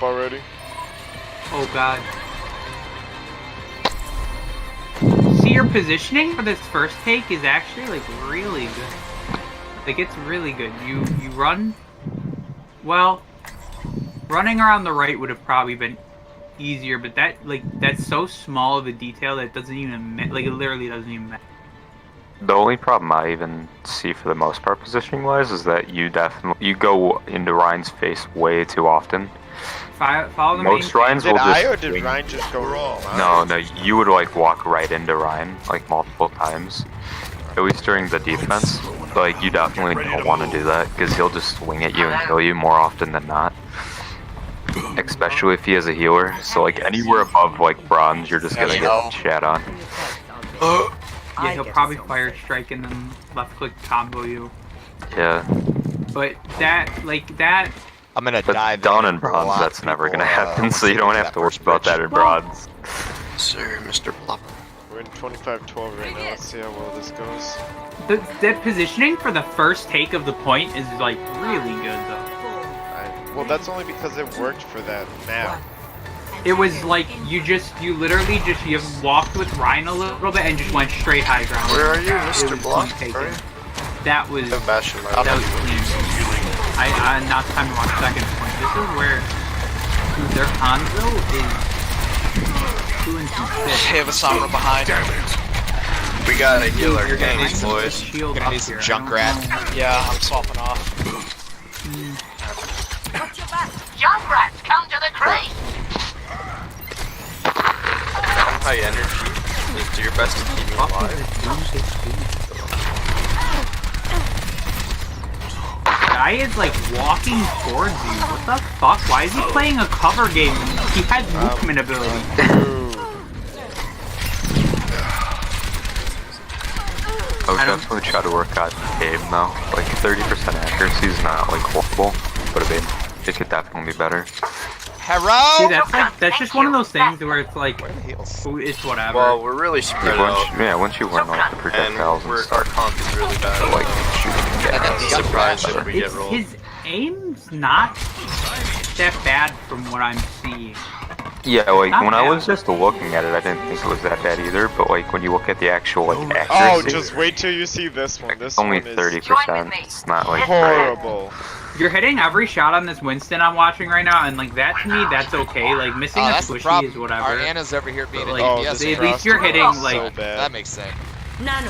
already. Oh god. See, your positioning for this first take is actually like really good. Like it's really good. You run. Well, running around the right would have probably been easier, but that's so small of a detail that it doesn't even like it literally doesn't even matter. The only problem I even see for the most part positioning wise is that you go into Ryan's face way too often. Follow the Most main Ryans Did will I just or did Ryan just go wrong? No, you would like walk right into Ryan like multiple times. At least during the defense. Like you definitely don't want to do that because he'll just swing at you and kill you more often than not. Especially if he has a healer. So like anywhere above like bronze, you're just gonna get shat on. Yeah, he'll probably fire strike and then left click combo you. Yeah. But that I'm gonna but die down in bronze, that's never gonna happen, so you don't have to worry about that in bronze. Sir, Mr. Plop. We're in 25-12 right now. Let's see how well this goes. that positioning for the first take of the point is like really good though. Well, that's only because it worked for that map. It was like you literally walked with Ryan a little bit and just went straight high ground. Where are you, It Mr. was Block? clean taken. That was Bastion, that was clean. I not time to watch second point. This is where their Hanzo is 2 and 2 fifths. They have a Sombra behind. We gotta heal our You're gonna need tanks, some boys. shield Gonna up need some here. Junkrat. Yeah, I'm swapping off. Junkrats, come to the crate! High energy. Just do your best to keep me alive. Guy is like walking towards you. What the fuck? Why is he playing a cover game? He has movement ability. I would definitely try to work on game though. Like 30% accuracy is not like horrible, but it could definitely be better. See, that's just one of those things where it's like, it's whatever. Well, we're really spread out. Once you learn like the projectiles and Our stuff, comp is really bad. so, like shooting I'd be surprised if we get It's, rolled. his aim's not that bad from what I'm seeing. Yeah, like Not when I bad. was just looking at it, I didn't think it was that bad either. But like when you look at the actual like Oh, accuracy, just wait till you see this one. This only one is 30%. It's not like horrible. You're hitting every shot on this Winston I'm watching right now, and like that to me, that's okay. Like missing a That's the squishy problem. is whatever. Our Anna's over here being But, an like, DPS. this at least you're hitting so like bad. That makes sense.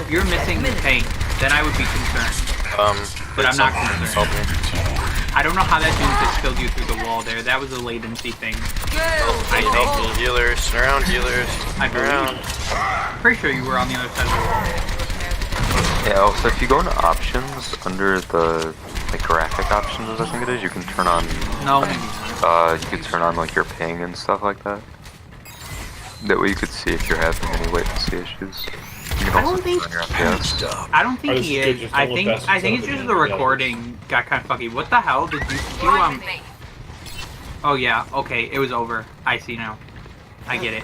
you're missing the tank. Then I would be concerned. But I'm not concerned. I don't know how that dude just killed you through the wall there. That was a latency thing. I think. Healers, around healers. I believe. Pretty sure you were on the other side of the wall. Yeah. Also, if you go into options under the like graphic options, I think it is, you can turn on. No. You can turn on like your ping and stuff like that. That way you could see if you're having any latency issues. You can I also don't think. turn on your FPS. I don't think he is. I think it's just the recording got kind of fucky. What the hell did you do? Oh yeah. Okay, it was over. I see now. I get it.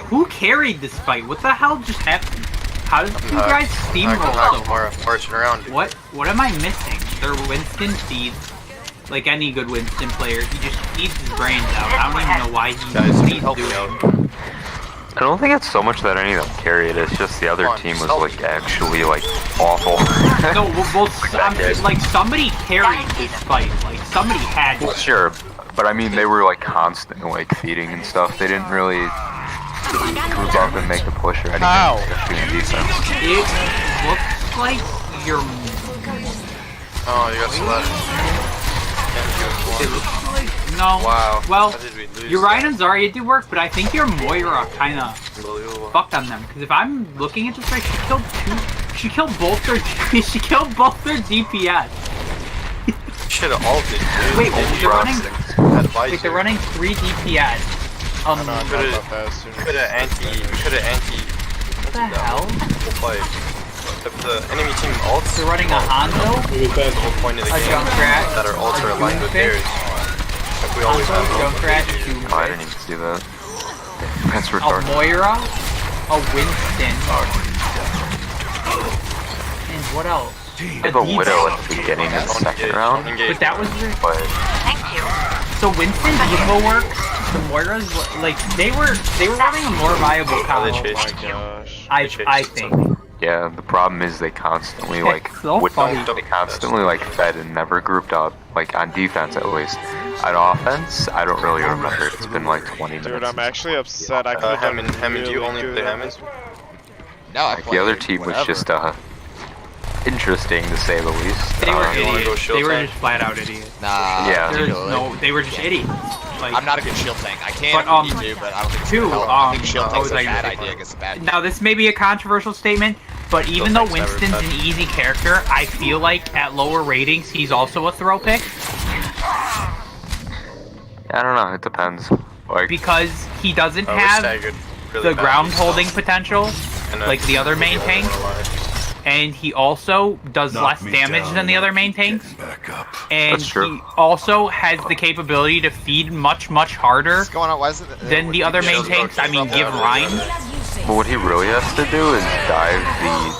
Who carried this fight? What the hell just happened? How did you guys steamroll so hard? Marching around. What am I missing? Their Winston feeds. Like any good Winston player, he just feeds his brains out. I don't even know why he's doing. I don't think it's so much that any of them carry it. It's just the other team was like actually like awful. No, well, like somebody carried this fight. Like somebody had. Well, sure, but I mean they were like constant like feeding and stuff. They didn't really group up and make a push or anything, especially in defense. It looks like you're. Oh, you got Celeste. It looks like no. Wow. Well, How did we lose your that? Ryan and Zarya did work, but I think your Moira kind of Unbelievable. fucked on them. Because if I'm looking at this right, she killed both their DPS. Should have ulted, dude. Wait, they're running. Advisor. Like they're running 3 DPS. I know, I thought about that as soon as- Could have anti. What the hell? Full fight. If the enemy team ults, They're running a Hanzo, the whole point of the a game Junkrat, that our ults are a aligned with Doomfist, theirs. Like we always Hanzo, have. Junkrat, Oh, I didn't even see that. That's a retarded. Moira, a Winston, and what else? I have a Widow at the beginning of the second round, But that was but Thank you. So Winston's Evo works, the Moiras, like, they were running a more viable combo. Oh my gosh. I think. Yeah, the problem is they constantly like so funny. they constantly like fed and never grouped up. Like on defense at least. On offense, I don't really remember. It's been like 20 minutes. Dude, I'm actually upset. I could have done Hammond, do you only good play on Hammond? this one. No, I Like the other team was just interesting to say the least. They were you wanna go idiots. shield They were tank? just flat out idiots. Nah. Yeah. There's no, they were just idiots. Like, I'm not a good shield tank. I can But, if you do, but I don't think it's two, gonna help. I think I shield tank's was a like- bad idea against a bad team. now this may be a controversial statement, but even though thanks, Winston's never an easy character, I feel like at lower ratings he's also a throw pick I don't know. It depends. Like because he doesn't We're have staggered really the bad. ground holding potential And, like the other main holding tanks, our line. and he also does less damage than the other main tanks. And That's true. he also has the capability to feed much harder What's going on? Why is it? than the other main tanks. I mean, give Ryan. But what he really has to do is dive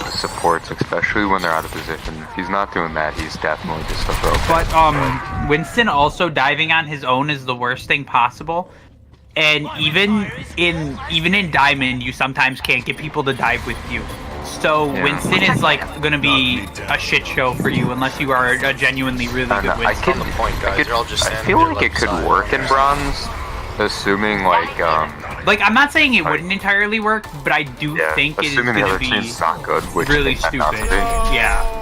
the supports, especially when they're out of position. If he's not doing that, he's definitely just a throw pick. But Winston also diving on his own is the worst thing possible. And even in Diamond, you sometimes can't get people to dive with you. So Yeah. Winston is like gonna be a shit show for you unless you are a genuinely really I good don't know, Winston. On the point, guys. You're all just I standing feel there like it left could side. work in bronze, assuming like Like, I'm not saying it wouldn't entirely work, but I do yeah, think it is assuming the gonna other be team's not good, which really they tend not stupid. to be. Yeah.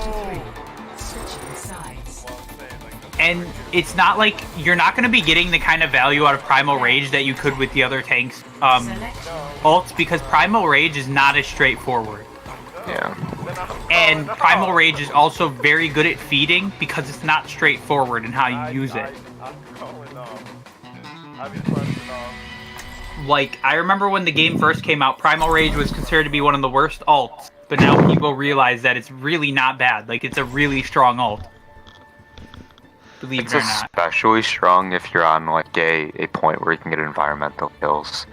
And it's not like you're not going to be getting the kind of value out of Primal Rage that you could with the other tanks ults, because Primal Rage is not as straightforward. Yeah. And Primal Rage is also very good at feeding because it's not straightforward in how you use it. Like, I remember when the game first came out, Primal Rage was considered to be one of the worst ults, but now people realize that it's really not bad. Like, it's a really strong ult. Believe It's it or not. especially strong if you're on like a point where you can get environmental kills,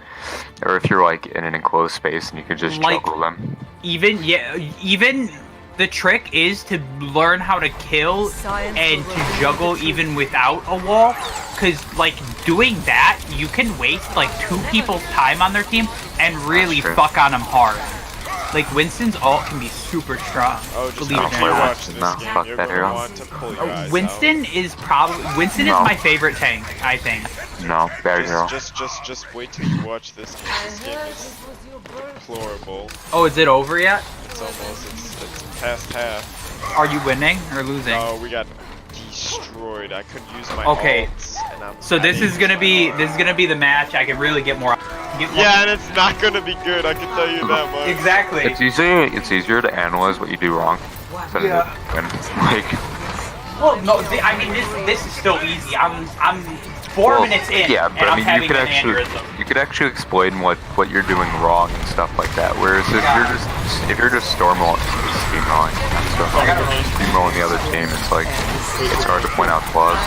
or if you're like in an enclosed space and you can just Like- juggle them. Even the trick is to learn how to kill and to juggle even without a wall, because like doing that you can waste like 2 people's time on their team and really That's true. fuck on them hard. Like Winston's ult can be super strong. Oh, just believe it after or you not. watch this No, game, fuck you're that gonna hero. want to pull your eyes Winston is No. my favorite tank, I think. No, bad hero. out. Just wait till you watch this game. This game is deplorable. Oh, is it over yet? It's it's past half. Are you winning or losing? Oh, we got destroyed. I couldn't use my Okay. ults, and I'm So this is gonna be the match. I can really get more. Yeah, and it's not gonna be good. I can tell you that much. Exactly. It's easier to analyze what you do wrong than Yeah. win. Like, Well, no, I mean this is still easy. I'm 4 well, minutes in, yeah, and but I I'm mean, having you could an actually aneurysm. explain what you're doing wrong and stuff like that. Whereas if you're just steamrolling the other team, it's like it's hard to point out flaws.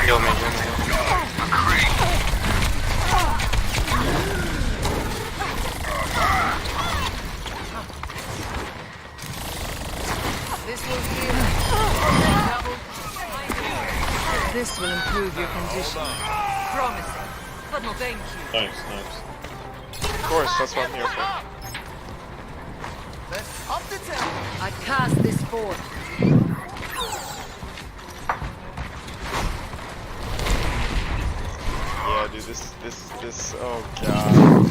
Heal me, heal me, heal me. This will improve your condition. Promising, but no thank you. Nice. Of course, that's what I'm here for. I cast this forth. Yeah, dude, this. Oh god.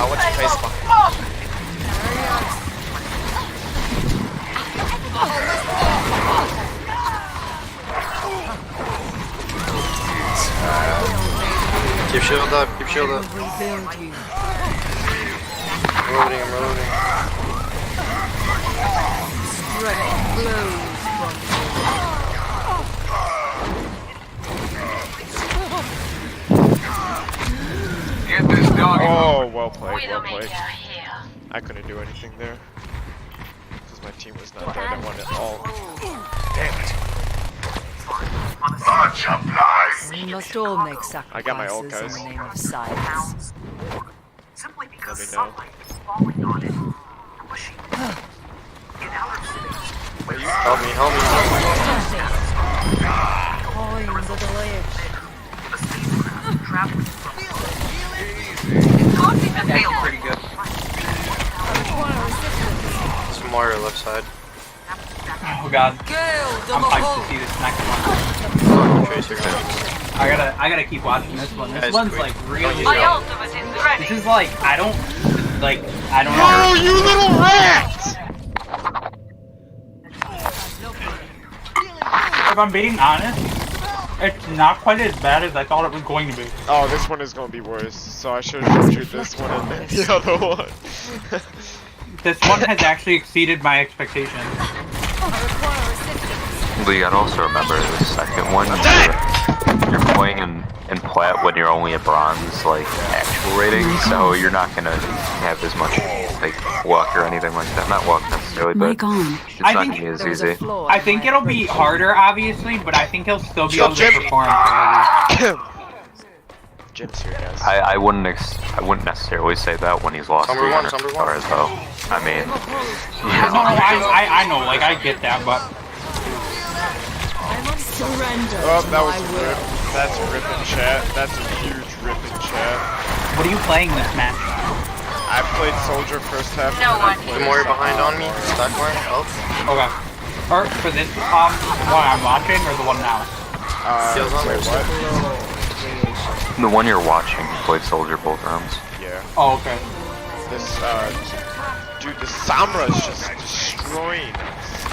What's your face spawn? Keep shield up, keep shield up. Rebuild you. I'm reloading. Strength flows from Oh, well played. I couldn't do anything there because my team was not there. I wanted all. Damn it. We must all make I got my ult, sacrifices in guys. the name of science. Let me know. Help me, help me. Coins of the ledge. That's pretty good. Some more left side. Oh god. I'm hyped to see this next one. Tracer. I gotta keep watching this one. This Guys, one's quick. like really My good. ultimate is ready. This is like, I don't know. Oh, you little rat! If I'm being honest, it's not quite as bad as I thought it was going to be. Oh, this one is gonna be worse. So I should have showed you this one and then the other one. This one has actually exceeded my expectations. But you gotta also remember the second one, you're playing in plat when you're only a bronze, like, actual rating, so you're not gonna have as much, like, luck or anything like that. Not luck necessarily, but it's not gonna be as easy. I think it'll be harder, obviously, but I think he'll still be able to Jim. perform fairly. Jim's here, guys. I wouldn't necessarily say that when he's lost Number one, 300 number one. stars, though. I mean, No, I know, like, I get that, but... Surrender. Oh, that to was my a will. rip. That's a rip in chat. That's a huge rip in chat. What are you playing this match? I played Soldier first half. No and I one. played The more you're behind on me, stack line, help. Okay. Or for this, one I'm watching, or the one now? Feels on wait, there. what? the one you're watching played Soldier both rounds. Yeah. Oh, okay. This, dude, the Sombra is just destroying us.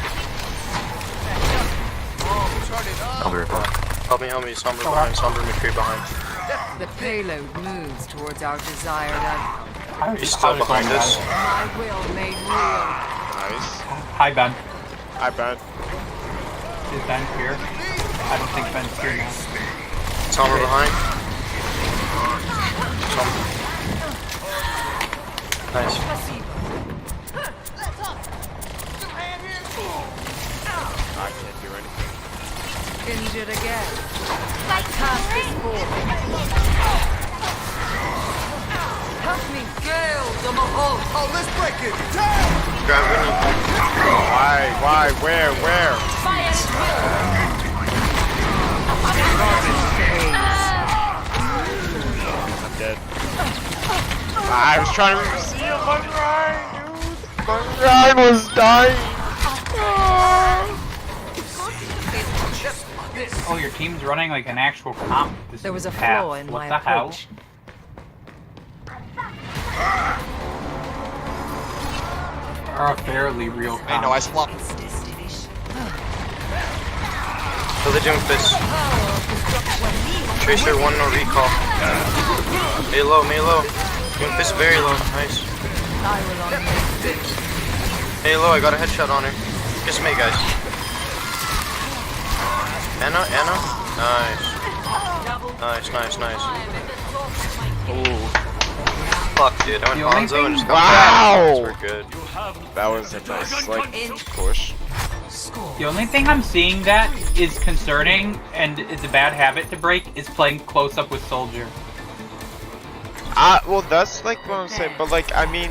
I'll be right back. Help me, Somber behind, Somber McCree behind. The payload moves towards our desired end. He's still behind us. My will made real. Nice. Hi, Ben. I bet. Is Ben here? I don't think Ben's here now. Somber behind. Somber. Nice. I can't do anything. Injured again. My task is full. Help me, Gale, the Mahal. Oh, let's break it. Grab Winnie. Why? Where? I'm dead. I was trying to see him, Ryan, dude. Ryan was dying. Oh, your team's running like an actual comp. This There was a path. flaw in What my the hell? approach. Or a fairly real comp. I know, I swapped. Kill the Jim Fist. Tracer, one no recall. May low. Jim Fist very low. Nice. I will honor you. Hey, low, I got a headshot on her. Kiss me, guys. Anna? Nice. Ooh. Fuck, dude. I went The only Hanzo and just thing- got Wow! back. We're good. That was a nice, like, push. The only thing I'm seeing that is concerning and is a bad habit to break is playing close up with Soldier. Well, that's like what I'm saying, but like, I mean,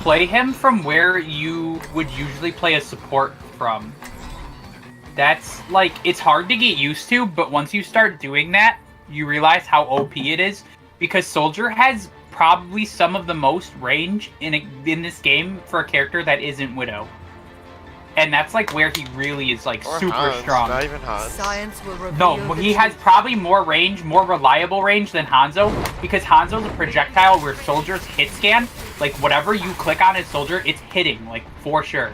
Play him from where you would usually play a support from. That's like, it's hard to get used to, but once you start doing that, you realize how OP it is. Because Soldier has probably some of the most range in this game for a character that isn't Widow. And that's like where he really is like or super Hans, strong. not even Hans. Science will reveal No, the he has truth. probably more range, more reliable range than Hanzo, because Hanzo's a projectile where Soldier's hit scan, like whatever you click on as Soldier, it's hitting, like for sure.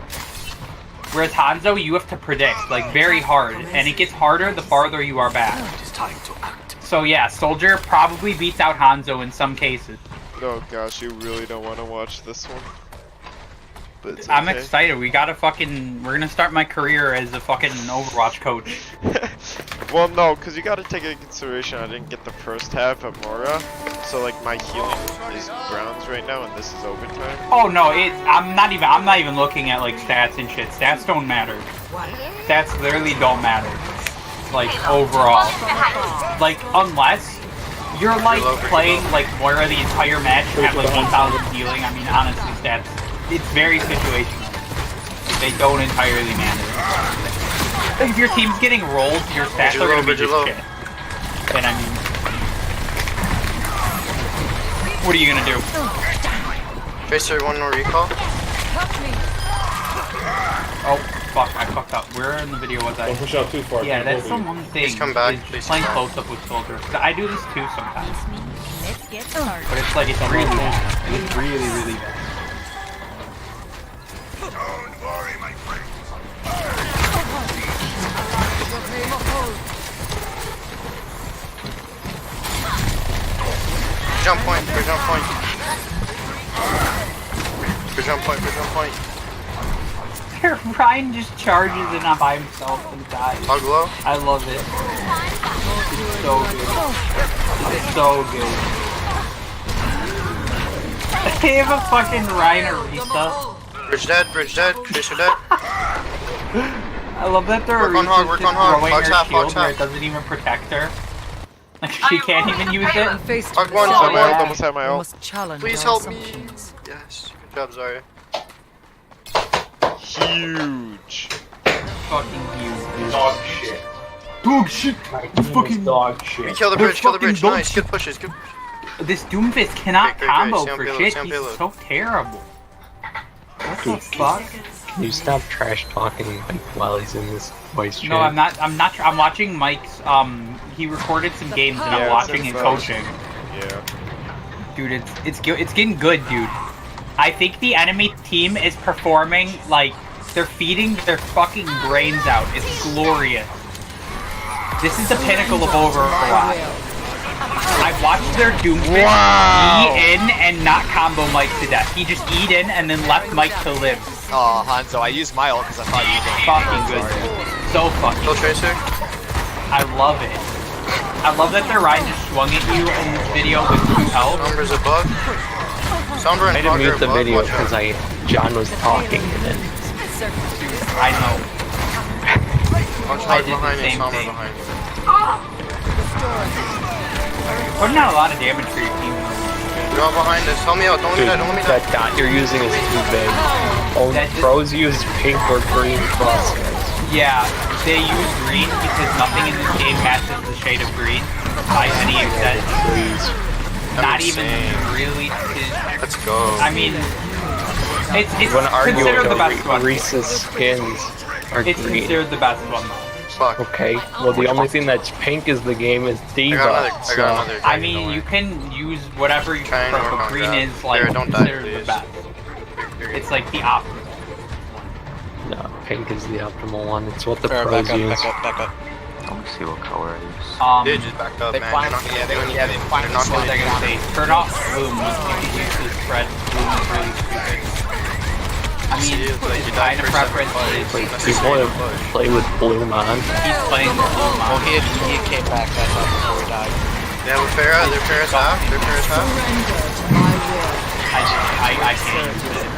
Whereas Hanzo, you have to predict, like very hard, and it gets harder the farther you are back. So yeah, Soldier probably beats out Hanzo in some cases. Oh gosh, you really don't want to watch this one. But it's I'm okay. excited, we're gonna start my career as a fucking Overwatch coach. Well, no, because you got to take into consideration I didn't get the first half of Mora. So like my healing is bronze right now, and this is overtime. Oh no, I'm not even looking at like stats and shit. Stats don't matter. Stats literally don't matter. Like overall, like unless you're like playing like more of the entire match at like 1,000 healing. I mean, honestly, stats. It's very situational. They don't entirely matter. If your team's getting rolled, your stats are gonna be just shit. And I mean, what are you gonna do? Tracer, one more recall. Oh, fuck, I fucked up. Where in the video was I? Don't push out too far. Yeah, that's the one thing. Please come back. Is Please just playing come back. close up with soldiers. I do this too sometimes. Let's get started. But it's like, it's really bad. It's really, really bad. Jump point, for jump point. For jump point, for jump point. Ryan just charges in by himself and dies. Hug low. I love it. It's so good. It's so good. They have a fucking Ryan Arisa. Bridge dead, Tracer dead. I love that their Work on hog, work on hog. throwing Fox her half, shield fox where half. it doesn't even protect her. Like she can't even use it. Hug one, Almost had hug my ult, one. almost had my ult. Please help me. Yes, good job, Zarya. Huge. Fucking huge. Dog shit. Dog shit. Fucking dog shit. Kill the They're bridge, kill the bridge. fucking Nice, good pushes, good. This Doomfist cannot Great, combo stay on for payload, shit. stay on He's payload. so terrible. What the fuck? Can you stop trash talking like while he's in this voice chat? No, I'm not. I'm watching Mike's. He recorded some games and I'm Yeah, watching it's and fun. coaching. Yeah. Dude, it's getting good, dude. I think the enemy team is performing like they're feeding their fucking brains out. It's glorious. This is the pinnacle of Overwatch. I've watched their Doomfist E in and not combo Mike to death. He just E'd in and then left Mike to live. Oh, Hanzo, I used my ult because I thought you were Fucking good, dude. So fucking Kill good. Tracer. I love it. I love that their Ryan just swung at you in this video with 2 health. Numbers above. Sombra I and didn't Hog are mute the above. video Watch out. because John was talking and then I know. Watch I Hog did the behind you, same Sombra thing. behind you. Putting out a lot of damage for your team. Draw behind us. Help me out. Don't let me dude, die. Don't let me die. that dot you're using is too big. Oh, That just- pros use pink or green crosshair. Yeah, they use green because nothing in this game matches the shade of green by any extent. Please. Not I'm even insane. really. Let's go. I mean, it's You want to argue considered the over best one. Reese's skins are It's green? considered the best one. Fuck. Okay, well the only thing that's pink is the game is I Diva. got another. I so- got another. I dragon, don't mean, worry. you can use whatever you Trying to prefer, work but on green that. is like There, don't die, considered the please. best. You're It's like the opposite. No, pink is the optimal one. It's what the Back pros up, use. back up, back up. Let me see what color it is. They just backed up, They man. finally, They're not yeah, gonna do they anything. finally They're not slowed gonna They're do gonna anything. say, turn off Bloom. You can use this red. Bloom is really stupid. I mean, See, like, you his died kind of for preference seven is Like, That's people the that same play with Bloom on. he's playing with Bloom Well, on. he came back that time before he died. Yeah, with Pharah, they're Pharah's half. They're Pharah's half. I can't use it.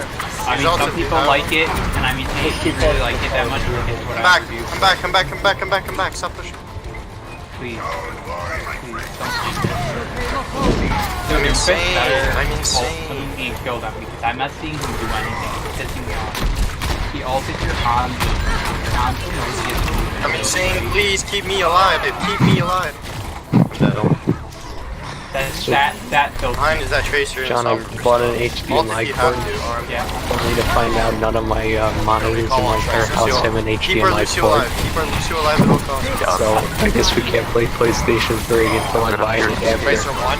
I mean, Results some if you people have- like it, and I mean, some people really like it that much. It's what Come I back. review. Come back. Come back. Come back. Come back. Come back. Stop pushing. Please. Please, don't I'm do this. insane. Better I'm ult insane. when being killed at because I'm not seeing him do anything. It's pissing me off. He ulted your Hanzo. Your Hanzo knows he is I'm insane. Please keep me alive. Keep me alive. That killed Behind me. is that Tracer and John, I Sombra. bought an Ult HDMI if you have cord to. Arm. Yeah. only to find out none of my monitors in my entire house have an Keep our HDMI Lucio cord. alive. Keep our Lucio alive at all costs. So I guess we can't play PlayStation 3 until I buy an adapter. Tracer 1.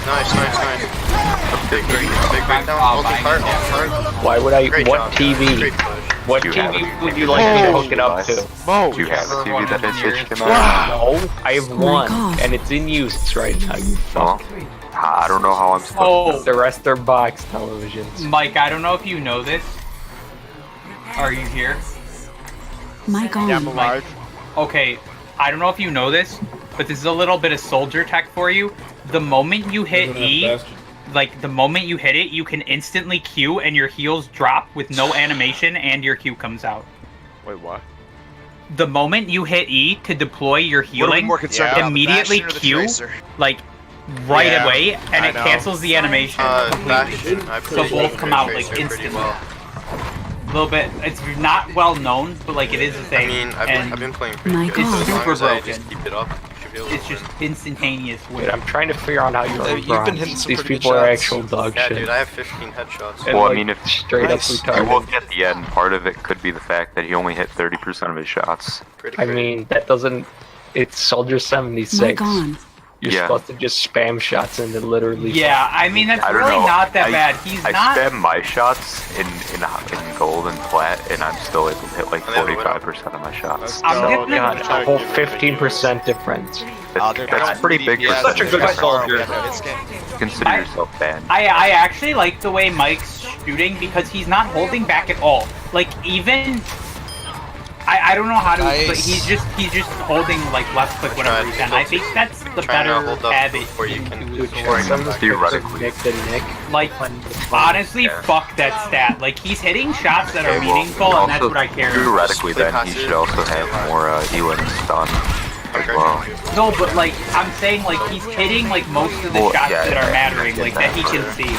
Nice, nice, nice. Big breakdown. Multi-cart, alt-cart. Why would I? Great What job. TV? Great push. What You have TV a would you like me to hook it up to? Do you have a TV that has HDMI? No, I have one, and it's in use right now. You Well, fuck. I don't know how I'm supposed Oh, The rest are box televisions. Mike, I don't know if you know this. Are you here? Mic on. Yeah, I'm alive. Okay, I don't know if you know this, but this is a little bit of soldier tech for you. the moment you hit Look at that E, bastard. like the moment you hit it, you can instantly Q and your heals drop with no animation and your Q comes out. Wait, what? The moment you hit E to deploy your What are we healing, more concerned about, the immediately Bastion or the Q, Tracer? like right Yeah, away, and I it know. cancels the animation completely. Bastion, I So played both come out like Tracer pretty instantly. well. A little bit. It's not well known, but like it is a I thing. mean, and I've been playing pretty My good, so God. as long Super as I broken. just keep it up, you should be able to it's just win. instantaneous win. Dude, I'm trying to figure out how you're You've been bronze. hitting some These pretty good people are shots. actual dog Yeah, shit. dude, I have 15 headshots. And, Well, I like, mean, if straight Nice. up you retarded. look at the end, part of it could be the fact that he only hit 30% of his shots. Pretty I crazy. mean, that doesn't. It's Soldier 76. My gone. You're Yeah. supposed to just spam shots and then literally. Yeah, I mean that's I don't really know. not that bad. He's I not. spam my shots in gold and plat, and I'm still able to hit like And then what 45% of my shots. I'm So, getting God, the- a whole 15% difference. that's pretty big Yeah, percentage. such a good difference. soldier. Consider I- yourself banned. I actually like the way Mike's shooting because he's not holding back at all. Like even. I don't know how to, but Nice. he's just holding like left click whenever he can. I think that's the Trying to better hold up habit before you to can do do with it. scoring. Some of the Theoretically. Nick the Nick. Like honestly, fuck that stat. Like he's hitting shots that are Okay, well, meaningful, and that's what I care. Theoretically, Play then he passive. should also have more Ewan stun as Okay. well. No, but like I'm saying, like he's hitting like most of the Well, shots yeah, that are yeah, mattering, I like get that he that. can see.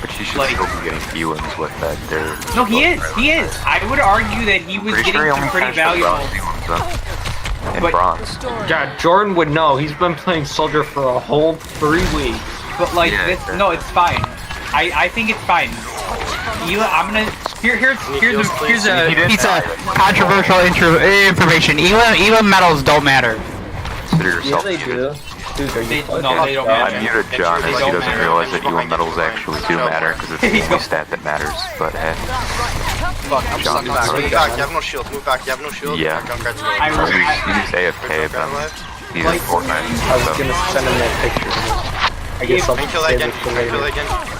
But you should Like- still be getting Ewans with that. There. No, he is. He is. I would argue that he was Pretty getting sure he some only pretty finished with valuable. bronze Ewans, huh? In But- bronze. God, Jordan would know. He's been playing Soldier for a whole 3 weeks. But like Yeah, this, yeah. no, it's fine. I think it's fine. I'm gonna here's a He didn't piece die. of controversial information. Elam medals don't matter. Consider yourself they muted. do. Dude, are you They, fucking- no, they don't I matter. muted John as he don't doesn't matter. realize that Ewan medals actually do matter because it's the only stat that matters. But hey, Fuck, I'm John, stuck back. sorry. Move back, you have no shield, move back, you have no shield. Yeah. Junkrat's I low. really- he's AFK, but he's in Fortnite. I was So. gonna send him that picture. I guess I'll Can you kill that save again? it for Can you kill that later. again?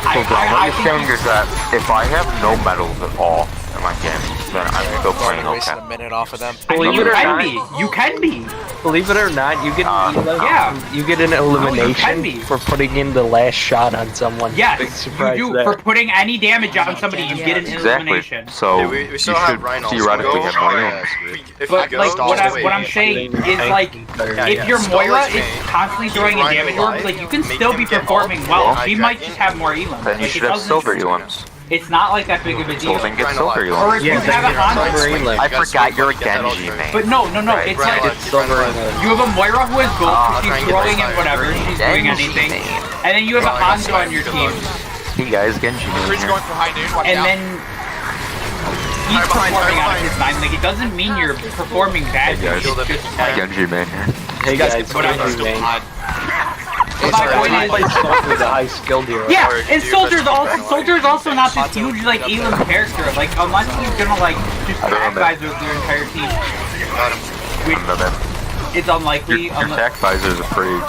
What I you're think saying is that if I have no medals at all in my game, then I'm still playing okay. Wasting a minute off of them. I mean, Believe you it or can not- be. You can be. Believe it or not, you get Yeah. you get an can elimination be. for putting in the last shot on someone. Big Yes, you surprise do. there. For putting any damage on somebody, you get an Exactly. elimination. So Yeah, we you still should have Rhino. theoretically have more Go. Ewans. If But we like go, what I'm saying is like if your Stall Moira is is main. constantly Keep throwing in Rhino damage orbs, alive, like you can make still him be get performing ult, well. hijacking, She might just have more elims. Then you Like, should it have doesn't- silver Ewans. It's not like that big of a So deal. then get Rhino silver alive. Or Ewans. if you have a Hanzo, I forgot you're a Genji man. but no, Right, it's right, like right. Silver and you have a Moira who has gold, I'll so try she's and get throwing my in whatever, fire. she's doing anything, and then you have a Hanzo on your team, Hey guys, Genji man Freeze here. going for high noon. Watch and out. then he's Fire behind, performing fire out of his behind. mind. Like it doesn't mean you're performing bad. Hey, guys. It's just like Genji man here. Hey You guys guys, can put on what still man? hide. But my point I is, play Soldier with a high skill hero. yeah, Or and do Soldier's your also best. Soldier's also not this huge like Elam character. Like unless he's gonna like just I don't know, tag guys with your entire team, Got him. which No, that, is unlikely. your attack visors are pretty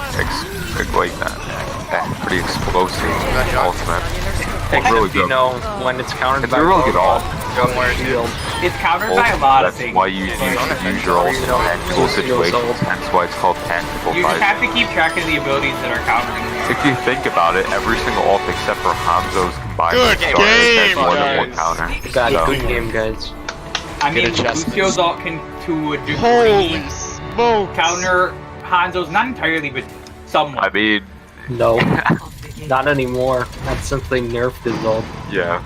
pretty explosive ultimate. Except really you good. know when it's countered It's by a really good both, ult. Got more shield. It's countered by a lot of That's things. why you should use your ult in tactical situations. That's why it's called tactical You just have visor. to keep track of the abilities that are countering. If you think about it, every single ult except for Hanzo's combined Good with Stars has game, more than one guys. counter. God, So, good game, guys. I mean, Get a chest. Lucio's ult can to a degree Holy smokes! counter Hanzo's, not entirely, but somewhat. I mean, No, not anymore. Not since they nerfed his ult. yeah.